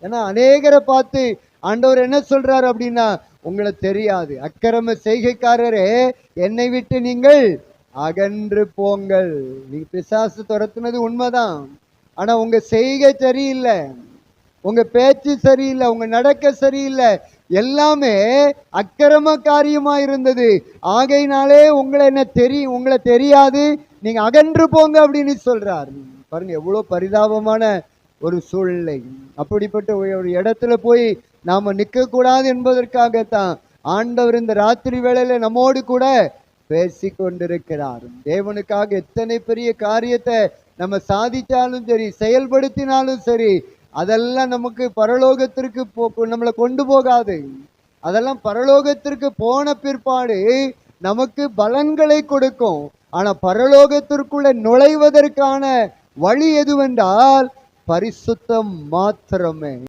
ஏன்னா அநேகரை பார்த்து ஆண்டவர் என்ன சொல்றாரு அப்படின்னா, உங்களை தெரியாது, அக்கிரம செய்கைக்காரரே, என்னை விட்டு நீங்கள் அகன்று போங்கள். நீங்க பிசாசு துரத்துனது உண்மைதான். ஆனா உங்க செய்கை சரியில்லை, உங்க பேச்சு சரியில்லை, உங்க நடக்க சரியில்லை, எல்லாமே அக்கிரம காரியமா இருந்தது. ஆகையினாலே உங்களை தெரியாது, நீங்க அகன்று போங்க அப்படின்னு சொல்றார். பாருங்க எவ்வளவு பரிதாபமான ஒரு சூழ்நிலை. அப்படிப்பட்ட ஒரு இடத்துல போய் நாம நிற்க கூடாது என்பதற்காகத்தான் ஆண்டவர் இந்த ராத்திரி வேளையில நம்மோடு கூட பேசி கொண்டிருக்கிறார். தேவனுக்காக எத்தனை பெரிய காரியத்தை நம்ம சாதித்தாலும் சரி, செயல்படுத்தினாலும் சரி, அதெல்லாம் நமக்கு பரலோகத்திற்கு நம்மளை கொண்டு போகாது. அதெல்லாம் பரலோகத்திற்கு போன பிற்பாடு நமக்கு பலன்களை கொடுக்கும். ஆனா பரலோகத்திற்குள்ள நுழைவதற்கான வழி எதுவென்றால் பரிசுத்தம் மாத்திரமே.